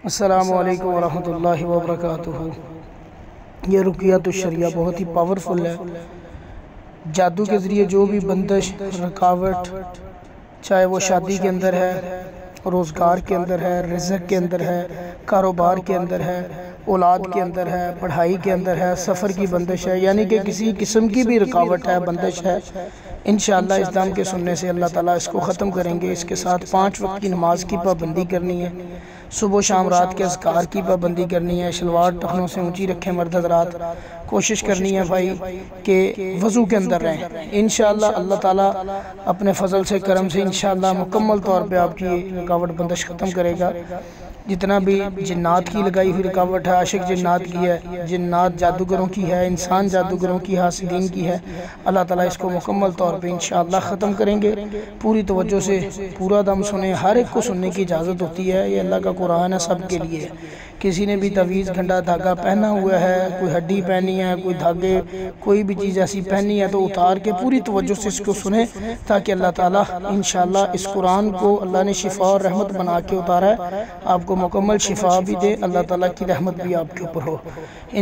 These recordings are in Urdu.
السلام علیکم ورحمۃ اللہ وبرکاتہ۔ یہ رقیۃ الشریعہ بہت ہی پاورفل ہے۔ جادو کے ذریعے جو بھی بندش، رکاوٹ، چاہے وہ شادی کے اندر ہے، روزگار کے اندر ہے، رزق کے اندر ہے، کاروبار کے اندر ہے، اولاد کے اندر ہے، پڑھائی کے اندر ہے، سفر کی بندش ہے، یعنی کہ کسی قسم کی بھی رکاوٹ ہے، بندش ہے، انشاءاللہ اسلام کے سننے سے اللہ تعالیٰ اس کو ختم کریں گے۔ اس کے ساتھ 5 وقت کی نماز کی پابندی کرنی ہے، صبح و شام رات کے اذکار کی پابندی کرنی ہے، شلوار ٹخنوں سے اونچی رکھیں مرد حضرات، کوشش کرنی ہے بھائی کہ وضو کے اندر رہیں۔ انشاءاللہ اللہ تعالیٰ اپنے فضل سے، کرم سے انشاءاللہ مکمل طور پہ آپ کی رکاوٹ بندش ختم کرے گا۔ جتنا بھی جنات کی لگائی ہوئی رکاوٹ ہے، عاشق جنات کی ہے، جنات جادوگروں کی ہے، انسان جادوگروں کی، حاسدین کی ہے، اللہ تعالیٰ اس کو مکمل طور پہ انشاءاللہ ختم کریں گے۔ پوری توجہ سے پورا دم سنیں، ہر ایک کو سننے کی اجازت ہوتی ہے، یہ اللہ کا قرآن ہے، سب کے لیے ہے۔ کسی نے بھی تعویذ گھنٹا دھاگا پہنا ہوا ہے، کوئی ہڈی پہنی ہے، کوئی دھاگے، کوئی بھی چیز ایسی پہنی ہے تو اتار کے پوری توجہ سے اس کو سنیں، تاکہ اللہ تعالیٰ انشاءاللہ اس قرآن کو اللہ نے شفا اور رحمت بنا کے اتارا ہے، آپ کو مکمل شفا بھی دے، اللہ تعالیٰ کی رحمت بھی آپ کے اوپر ہو۔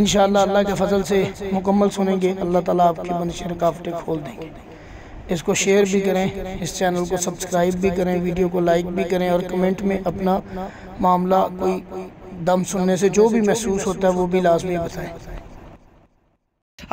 انشاءاللہ اللہ کے فضل سے مکمل سنیں گے، اللہ تعالیٰ آپ کی بندش رکاوٹیں کھول دیں گے۔ اس کو شیئر بھی کریں، اس چینل کو سبسکرائب بھی کریں، ویڈیو کو لائک بھی کریں، اور کمنٹ میں اپنا معاملہ کوئی دم سننے سے جو بھی محسوس ہوتا ہے وہ بھی لازمی بتائیں۔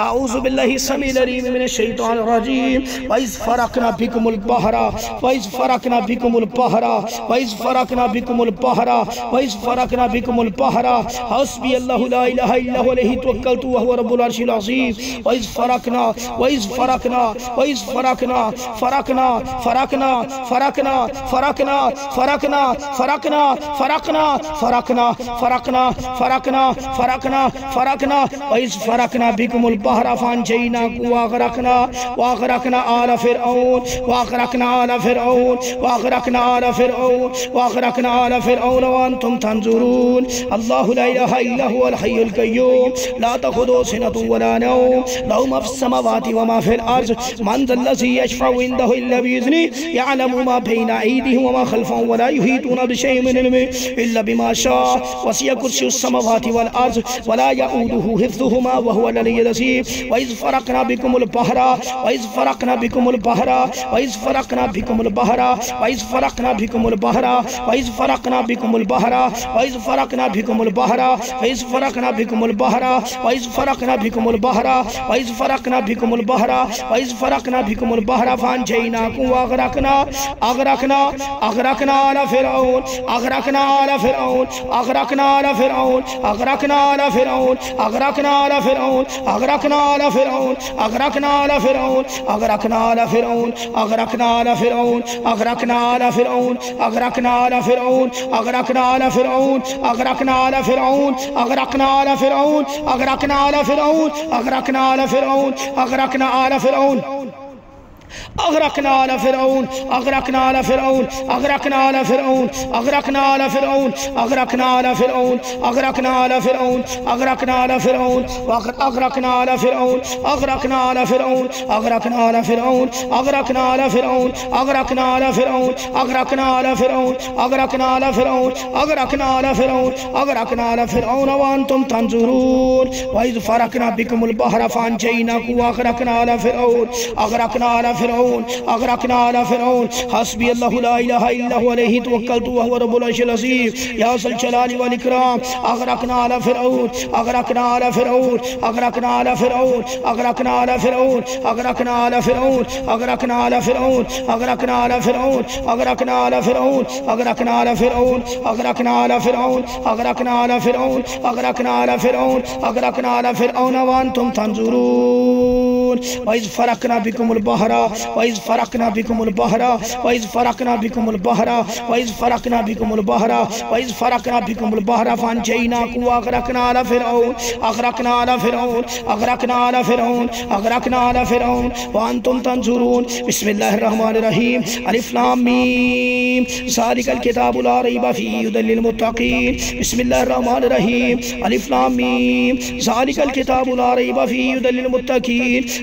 اعوذ باللہ السمیع العلیم من الشیطان الرجیم وَإِذْ فَرَقْنَا بِكُمُ الْبَحْرَ وَإِذْ فَرَقْنَا بِكُمُ الْبَحْرَ وَإِذْ فَرَقْنَا بِكُمُ الْبَحْرَ وَإِذْ فَرَقْنَا بِكُمُ الْبَحْرَ حَسْبِيَ اللَّهُ لَا إِلَهَ إِلَّا هُوَ عَلَيْهِ تَوَكَّلْتُ وَهُوَ رَبُّ الْعَرْشِ الْعَظِيمِ وَإِذْ فَرَقْنَا وَإِذْ فَرَقْنَا وَإِذْ فَرَقْنَا فَرَقْنَا فَرَقْنَا فَرَقْنَا فَرَقْنَا فَرَقْنَا فَرَقْنَا فَرَقْنَا فَرَقْنَا فَرَقْنَا فَرَقْنَا فَرَقْنَا فَرَقْنَا وَإِذْ فَرَقْنَا بِكُمُ البحر فانجيناكم واغرقنا آل فرعون واغرقنا آل فرعون واغرقنا آل فرعون واغرقنا آل فرعون وانتم تنظرون الله لا اله الا هو الحي القيوم لا تأخذه سنة ولا نوم له ما في السماوات وما في الارض من ذا الذي يشفع عنده الا باذنه يعلم ما بين ايديهم وما خلفهم ولا يحيطون بشيء من علمه الا بما شاء وسع كرسيه السماوات والارض ولا يؤوده حفظهما وهو العلي العظيم وَإِذْ فَرَقْنَا بِكُمُ الْبَحْرَ وَإِذْ فَرَقْنَا بِكُمُ الْبَحْرَ وَإِذْ فَرَقْنَا بِكُمُ الْبَحْرَ وَإِذْ فَرَقْنَا بِكُمُ الْبَحْرَ وَإِذْ فَرَقْنَا بِكُمُ الْبَحْرَ وَإِذْ فَرَقْنَا بِكُمُ الْبَحْرَ وَإِذْ فَرَقْنَا بِكُمُ الْبَحْرَ وَإِذْ فَرَقْنَا بِكُمُ الْبَحْرَ وَإِذْ فَرَقْنَا بِكُمُ الْبَحْرَ وَإِذْ فَرَقْنَا بِكُمُ الْبَحْرَ فَانجَيْنَاكُمْ وَأَغْرَقْنَا آل فرعون أغرقنا آل فرعون أغرقنا آل فرعون أغرقنا آل فرعون أغرقنا آل فرعون أغرقنا آل فرعون أغرقنا آل فرعون أغرقنا آل فرعون أغرقنا آل فرعون أغرقنا آل فرعون أغرقنا آل فرعون أغرقنا آل فرعون أغرقنا آل فرعون أغرقنا آل فرعون أغرقنا آل فرعون أغرقنا آل فرعون أغرقنا آل فرعون أغرقنا على فرعون أغرقنا على فرعون أغرقنا على فرعون أغرقنا على فرعون أغرقنا على فرعون أغرقنا على فرعون أغرقنا على فرعون أغرقنا على فرعون أغرقنا على فرعون أغرقنا على فرعون أغرقنا على فرعون أغرقنا على فرعون أغرقنا على فرعون أغرقنا على فرعون أغرقنا على فرعون أغرقنا على فرعون وأنتم تنظرون وإذ فرقنا بكم البحر فانجيناكم وأغرقنا على فرعون أغرقنا على فرعون أغرقنا على فرعون حسبي الله لا إله إلا هو عليه توكلت وهو رب العرش العظيم يا ذا الجلال والإكرام أغرقنا على فرعون أغرقنا على فرعون أغرقنا على فرعون أغرقنا على فرعون أغرقنا على فرعون أغرقنا على فرعون أغرقنا على فرعون أغرقنا على فرعون أغرقنا على فرعون أغرقنا على فرعون أغرقنا على فرعون أغرقنا على فرعون أغرقنا على فرعون وأنتم تنظرون وإذ فرقنا بكم البحر وَإِذْ فَرَقْنَا بِكُمُ الْبَحْرَ وَإِذْ فَرَقْنَا بِكُمُ الْبَحْرَ وَإِذْ فَرَقْنَا بِكُمُ الْبَحْرَ وَإِذْ فَرَقْنَا بِكُمُ الْبَحْرَ فَانْجَيْنَاكُمْ وَأَغْرَقْنَا آلَ فِرْعَوْنَ أَغْرَقْنَا آلَ فِرْعَوْنَ أَغْرَقْنَا آلَ فِرْعَوْنَ أَغْرَقْنَا آلَ فِرْعَوْنَ وَأَنْتُمْ تَنْظُرُونَ بسم اللہ الرحمن الرحیم الف لام میم ذالک الکتاب لا ریب فیہ ھدی للمتقین بسم اللہ الرحمن الرحیم الف لام میم ذالک الکتاب لا ریب فیہ ھدی للمتقین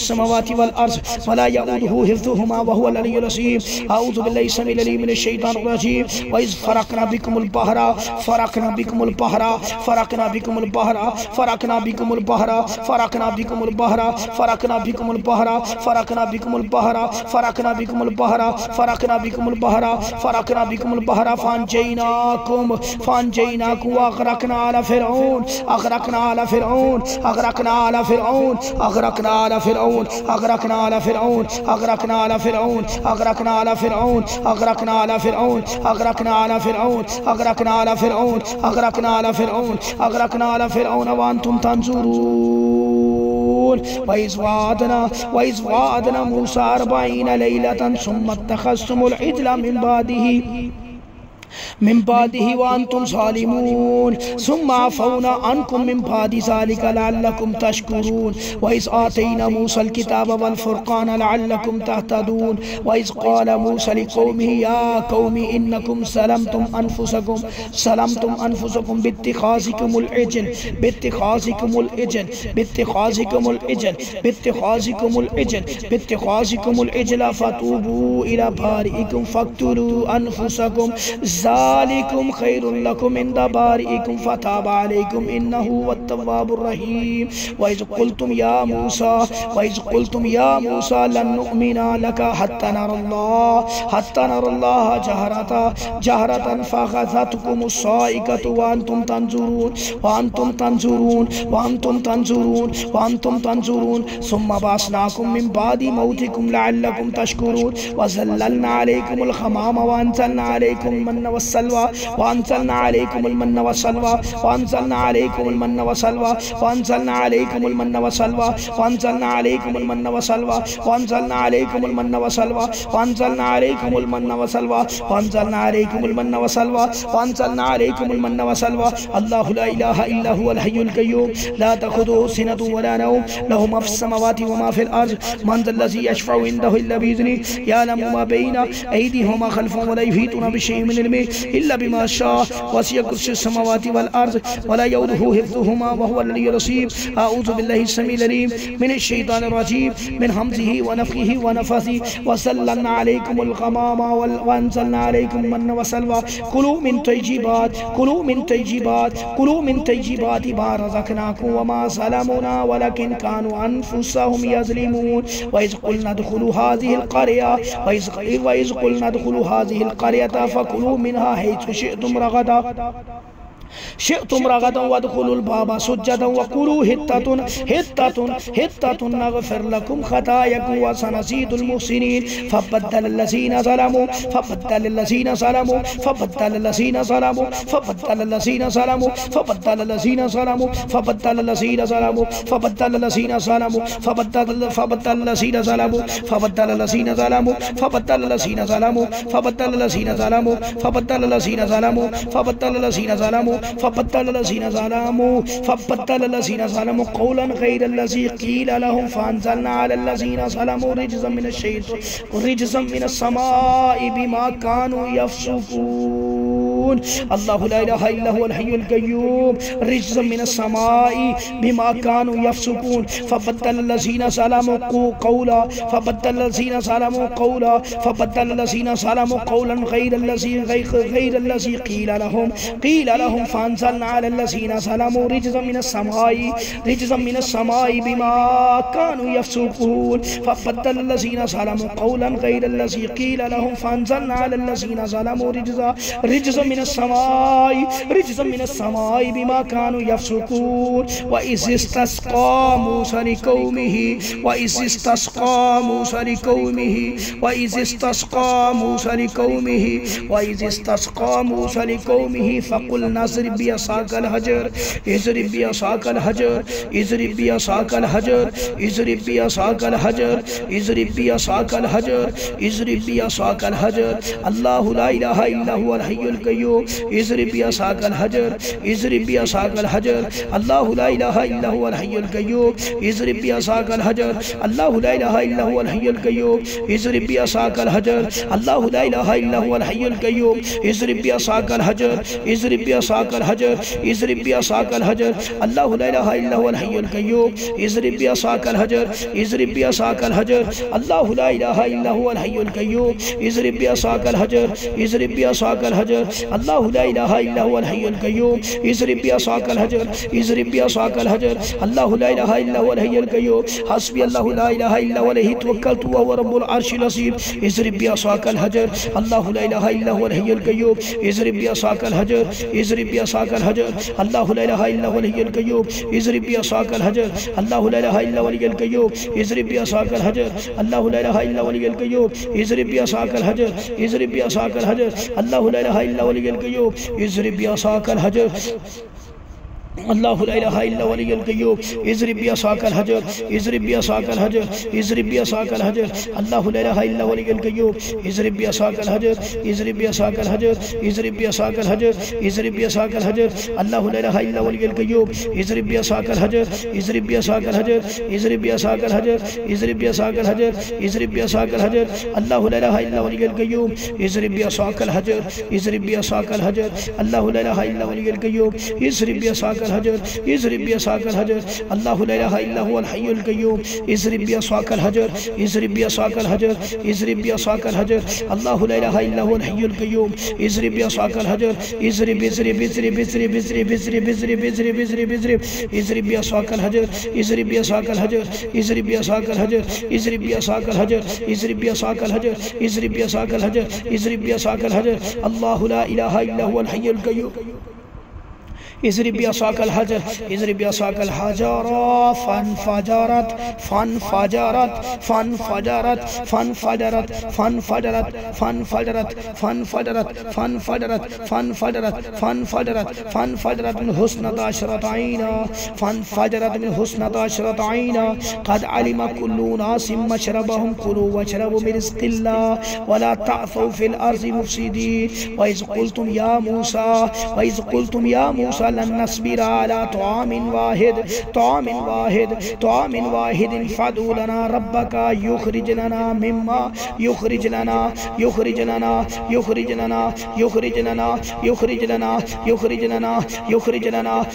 السماوات والأرض ولا يؤوده حفظهما وهو العلي العظيم. أعوذ بالله السميع العليم من الشيطان الرجيم. وإذ فرقنا بكم البحر فرقنا بكم البحر فرقنا بكم البحر فرقنا بكم البحر فرقنا بكم البحر فرقنا بكم البحر فرقنا بكم البحر فرقنا بكم البحر فرقنا بكم البحر فرقنا بكم البحر فانجيناكم واغرقنا على فرعون اغرقنا على فرعون اغرقنا على فرعون اغرقنا على فرعون اغرقنا على فرعون اغرقنا على فرعون اغرقنا على فرعون اغرقنا على فرعون اغرقنا على فرعون اغرقنا على فرعون اغرقنا على فرعون اغرقنا على فرعون وانتم تنظرون. وإذ وعدنا موسى 40 ليلة ثم اتخذتم العجل من بعده وأنتم ظالمون ثم عفونا عنكم من بعد ذلك لعلكم تشكرون. وإذ آتينا موسى الكتاب والفرقان لعلكم تهتدون. وإذ قال موسى لقومه يا قوم إنكم سلمتم أنفسكم باتخاذكم العجل فتوبوا إلى بارئكم فاقتلوا أنفسكم ذلكم خير لكم عند بارئكم فتاب عليكم إنه هو التواب الرحيم. وإذ قلتم يا موسى لن نؤمن لك حتى نرى الله جهرة فأخذتكم الصاعقة وأنتم تنظرون ثم بعثناكم من بعد موتكم لعلكم تشكرون. وظللنا عليكم الغمام وأنزلنا عليكم المن والسلوى وأنزلنا عليكم المن والسلوى وأنزلنا عليكم المن والسلوى وأنزلنا عليكم المن والسلوى وأنزلنا عليكم المن والسلوى وأنزلنا عليكم المن والسلوى وأنزلنا عليكم المن والسلوى وأنزلنا عليكم المن والسلوى وأنزلنا عليكم المن والسلوى. الله لا إله إلا هو الحي القيوم لا تأخذه سنة ولا نوم له ما في السماوات وما في الأرض من ذا الذي يشفع عنده إلا بإذنه يعلم ما بين أيديهم وما خلفهم ولا يحيطون بشيء من علمه إلا بما شاء وسع كرسيه السماوات والأرض ولا يؤوده حفظهما وهو العلي العظيم. أعوذ بالله السميع العليم من الشيطان الرجيم من همزه ونفخه ونفثه. وسللنا عليكم الغمام وأنزلنا عليكم المن والسلوى كلوا من طيبات ما رزقناكم وما ظلمونا ولكن كانوا أنفسهم يظلمون. وإذ قلنا ادخلوا هذه القرية فكلوا منها حيث شئتم رغدا وادخلوا الباب سجدا وقولوا حطة نغفر لكم خطاياكم وسنزيد المحسنين. فبدل الذين ظلموا فبدل الذين ظلموا قولا غير الذي قيل لهم فأنزلنا على الذين ظلموا رجزا من السماء بما كانوا يفسقون. الله لا إله إلا هو الحي القيوم رجزا من السماء بما كانوا يفسقون. فبدل الذين ظلموا قولا غير الذي قيل لهم فأنزلنا على الذين ظلموا رجزا من السماء بما كانوا يفسقون. فبدل الذين ظلموا قولا غير الذي قيل لهم فأنزلنا على الذين ظلموا رجزا من السماء بما كانوا يفسقون. وإذ استسقى موسى لقومه فقلنا اضرب بعصاك الحجر الله لا إله إلا هو الحي القيوم القیوم اضرب بعصاک الحجر اضرب بعصاک الحجر اللہ لا الہ الا هو الحی القیوم اضرب بعصاک الحجر اللہ لا الہ الا هو الحی القیوم اضرب بعصاک الحجر اللہ لا الہ الا هو الحی القیوم اضرب بعصاک الحجر اضرب بعصاک الحجر اضرب بعصاک الحجر اللہ لا الہ الا هو الحی القیوم اضرب بعصاک الحجر اضرب بعصاک الحجر اللہ لا الہ الا هو الحی القیوم اضرب بعصاک الحجر اضرب بعصاک الحجر اللہ لا الہ الا هو الحی القیوم اضرب بعصاک الحجر اضرب بعصاک الحجر اللہ لا الہ الا هو الحی القیوم حسبی اللہ لا الہ الا هو علیہ توکلت وهو رب العرش العظیم اضرب بعصاک الحجر اللہ لا الہ الا هو الحی القیوم اضرب بعصاک الحجر اضرب بعصاک الحجر اللہ لا الہ الا هو الحی القیوم اضرب بعصاک الحجر اللہ لا الہ الا هو الحی القیوم اضرب بعصاک الحجر اللہ لا الہ الا هو الحی القیوم اضرب بعصاک الحجر اضرب بعصاک الحجر اللہ لا الہ الا هو الحی القیوم اضرب بعصاک الحجر اللہ لا الہ الا هو الحی القیوم اضرب بعصاک الحجر اضرب بعصاک الحجر اضرب بعصاک الحجر اللہ لا الہ الا هو الحی القیوم اضرب بعصاک الحجر اضرب بعصاک الحجر اضرب بعصاک الحجر اضرب بعصاک الحجر اللہ لا الہ الا هو الحی القیوم اضرب بعصاک الحجر اضرب بعصاک الحجر اضرب بعصاک الحجر اضرب بعصاک الحجر اضرب بعصاک الحجر اللہ لا الہ الا هو الحی القیوم اضرب بعصاک الحجر اضرب بعصاک الحجر اللہ لا الہ الا هو الحی القیوم اضرب بعصاک الحجر اضرب بعصاک الحجر اللہ لا الہ الا هو الحی القیوم اضرب بعصاک الحجر اضرب بعصاک الحجر اضرب بعصاک الحجر اللہ لا الہ الا هو الحی القیوم اضرب بعصاک الحجر اضرب اضرب اضرب اضرب اضرب اضرب اضرب اضرب اضرب اضرب اضرب بعصاک الحجر اضرب بعصاک الحجر اضرب بعصاک الحجر اضرب بعصاک الحجر اضرب بعصاک الحجر اضرب بعصاک الحجر اضرب بعصاک الحجر اللہ لا الہ الا هو الحی القیوم اضرب بعصاک الحجر اضرب بعصاک الحجر فانفجرت فانفجرت فانفجرت فانفجرت فانفجرت فانفجرت فانفجرت فانفجرت فانفجرت فانفجرت فانفجرت من حسنة عشرة عينا فانفجرت من حسنة عشرة عينا قد علم كل ناس مشربهم كلوا واشربوا من رزق الله ولا تعثوا في الأرض مفسدين وإذ قلتم يا موسى لن نصبر على طعام واحد فادع لنا ربك يخرج لنا مما يخرج لنا يخرج لنا يخرج لنا يخرج لنا يخرج لنا يخرج لنا يخرج لنا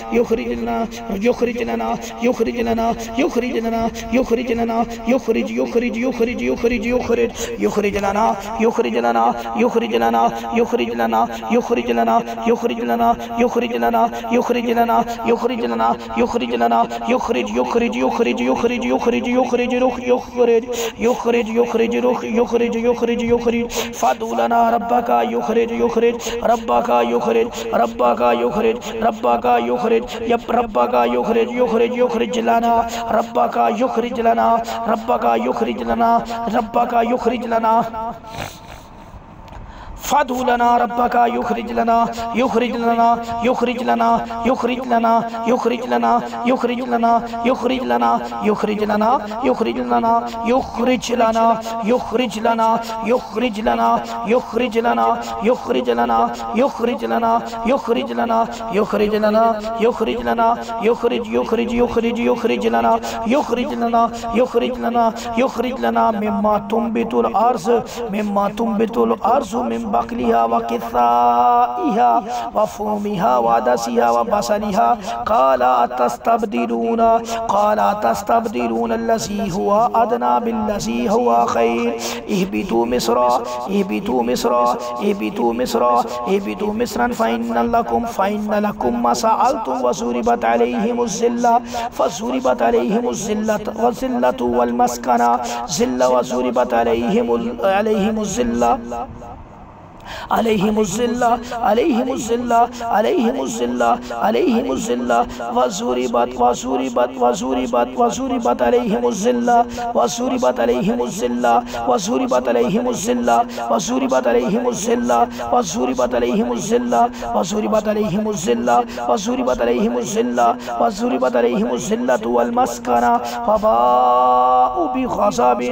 يخرج لنا يخرج لنا يخرج لنا يخرج لنا يخرج لنا يخرج يخرج يخرج يخرج يخرج يخرج لنا يخرج لنا يخرج لنا يخرج لنا يخرج لنا يخرج لنا يخرج لنا يخرج لنا يخرج لنا يخرج لنا يخرج يخرج يخرج يخرج يخرج يخرج يخرج يخرج يخرج يخرج يخرج يخرج فادع لنا ربك يخرج يخرج ربك يخرج ربك يخرج ربك يخرج ربك يخرج يخرج يخرج لنا ربك يخرج لنا ربك يخرج لنا ربك يخرج لنا فادع لنا ربك يخرج لنا يخرج لنا يخرج لنا يخرج لنا يخرج لنا يخرج لنا يخرج لنا يخرج لنا يخرج لنا يخرج لنا يخرج لنا يخرج لنا يخرج لنا يخرج لنا يخرج لنا يخرج لنا يخرج لنا يخرج لنا يخرج يخرج يخرج يخرج لنا يخرج لنا يخرج لنا يخرج لنا مما تنبت الأرض مما تنبت الأرض من بقلها وكثائها وفومها وعدسها وبصلها قال أتستبدلون الذي هو أدنى بالذي هو خير اهبطوا مصر اهبطوا مصر اهبطوا مصر اهبطوا مصرا فإن لكم ما سألتم وضربت عليهم الذلة فضربت عليهم الذلة والمسكنة ذلة وضربت عليهم الذلة عليهم الذلة عليهم الذلة عليهم الذلة عليهم الذلة وضربت عليهم الذلة وضربت عليهم الذلة وضربت عليهم الذلة وضربت عليهم الذلة وضربت عليهم الذلة وضربت عليهم الذلة وضربت عليهم الذلة وضربت عليهم الذلة والمسكنة وباءوا بغضب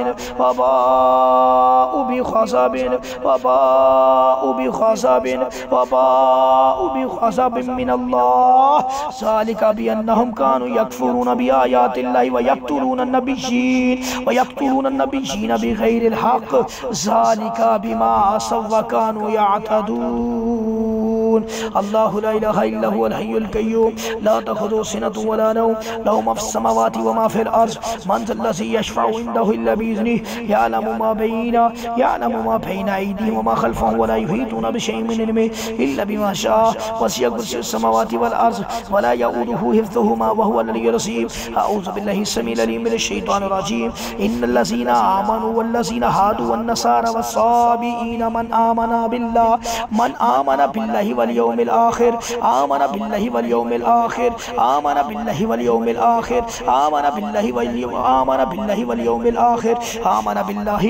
بغضب من اللہ ذالک بأنہم کانوا یکفرون بآیات اللہ ویقتلون النبیین بغیر الحق ذالک بما عصوا وکانوا یعتدون اللہ لا الہ الا هو الحی القیوم لا تأخذه سنة ولا نوم له ما في السماوات وما في الأرض من ذا الذي يشفع عنده إلا بإذنه يعلم ما بين أيديهم وما خلفهم ولا يحيطون بشيء من علمه إلا بما شاء وسع كرسيه السماوات والأرض ولا يؤوده حفظهما وهو العلي العظيم أعوذ بالله السميع العليم من الشيطان الرجيم إن الذين آمنوا والذين هادوا والنصارى والصابئين من آمن بالله واليوم الآخر آمن بالله واليوم الآخر آمن بالله واليوم الآخر آمن بالله واليوم الآخر آمن بالله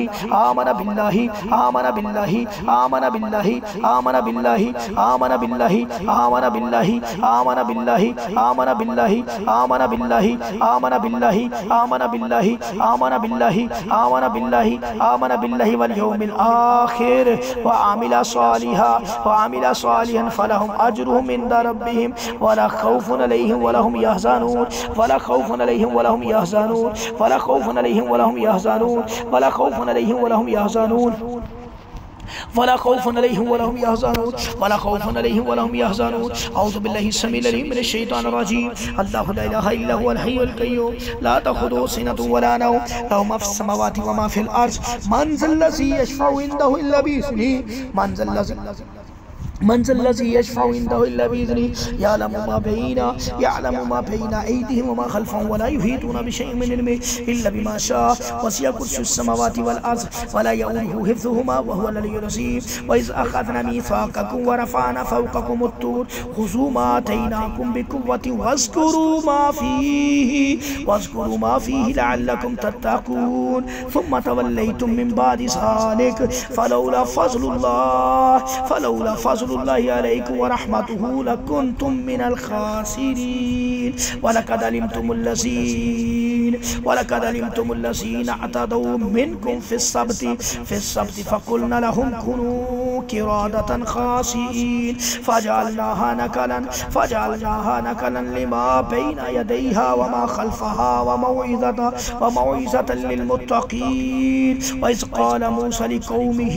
آمن بالله آمن بالله آمن بالله آمن بالله آمن بالله آمن بالله آمن بالله آمن بالله آمن بالله آمن بالله آمن بالله آمن بالله آمن بالله آمن بالله واليوم الآخر وعمل صالحا فلهم أجرهم عند ربهم ولا خوف عليهم ولا هم يحزنون ولا خوف عليهم ولا هم يحزنون ولا خوف عليهم ولا هم يحزنون ولا خوف عليهم ولا هم يحزنون ولا خوف عليهم ولا هم يحزنون ولا خوف عليهم ولا هم يحزنون أعوذ بالله السميع العليم من الشيطان الرجيم الله لا إله إلا هو الحي القيوم لا تأخذه سنة ولا نوم له ما في السماوات وما في الأرض من ذا الذي يشفع عنده إلا بإذنه من ذا الذي يشفع عنده إلا بإذنه يعلم ما بين أيديهم وما خلفهم ولا يحيطون بشيء من علمه إلا بما شاء وسع كرسيه السماوات والأرض ولا يؤوده حفظهما وهو العلي العظيم وإذ أخذنا ميثاقكم ورفعنا فوقكم الطور خذوا ما آتيناكم بقوة واذكروا ما فيه لعلكم تتقون ثم توليتم من بعد ذلك فلولا فضل الله عليكم ورحمته لكنتم من الخاسرين ولقد علمتم الذين اعتدوا منكم في السبت فقلنا لهم كونوا قردة خاسئين فجعلناها نكلا لما بين يديها وما خلفها وموعظة للمتقين وإذ قال موسى لقومه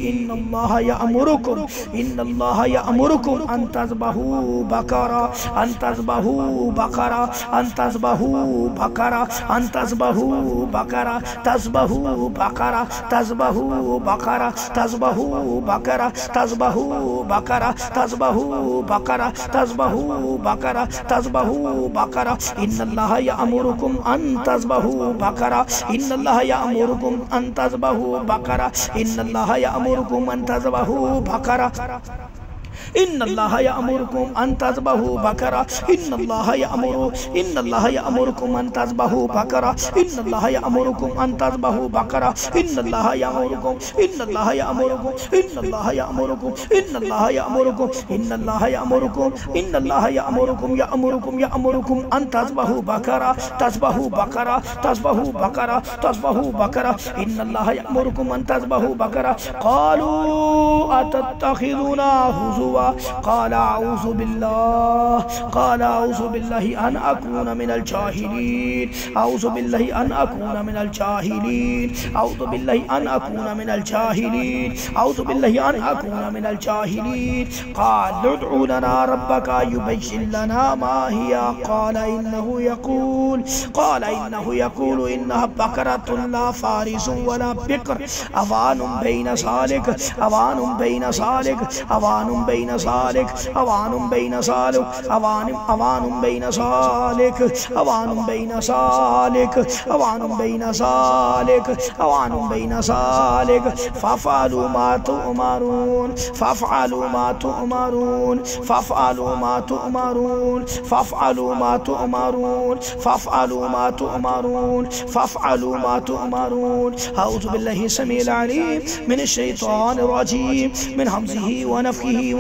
إن الله يأمركم أن تذبحوا بقرة إن الله يأمركم أن تذبحوا بقرة إن الله يأمركم أن تذبحوا بقرة إن الله يأمركم أن تذبحوا بقرة إن الله يأمركم أن تذبحوا بقرة إن الله يأمركم أن تذبحوا بقرة إن الله يأمركم أن تذبحوا بقرة إن الله يأمركم إن الله يأمركم إن الله يأمركم إن الله يأمركم إن الله يأمركم إن الله يأمركم يأمركم أن تذبحوا بقرة إن الله يأمركم أن تذبحوا بقرة قالوا أتتخذنا هزوا قال أعوذ بالله أن أكون من الجاهلين أعوذ بالله أن أكون من الجاهلين أعوذ بالله أن أكون من الجاهلين أعوذ بالله أن أكون من الجاهلين قال ادع لنا ربك يبين لنا ما هي قال إنه يقول إنها بقرة لا فارس ولا بكر أوان بين ذلك فافعلوا ما تؤمرون أعوذ بالله السميع العليم من الشيطان الرجيم من همزه ونفخه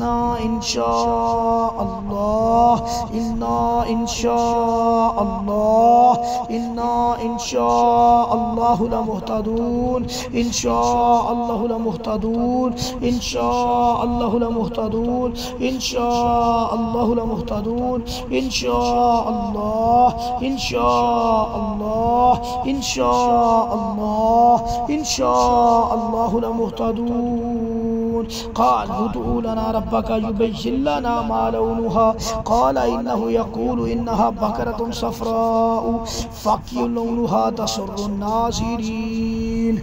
إنا إن شاء الله إنا إن شاء الله إنا إن شاء الله لمهتدون إن شاء الله لمهتدون إن شاء الله لمهتدون إن شاء الله لمهتدون إن شاء الله إن شاء الله إن شاء الله إن شاء الله لمهتدون قال ادع لنا ربك يبين لنا ما لونها قال إنه يقول إنها بقرة صفراء فاقع لونها تسر الناظرين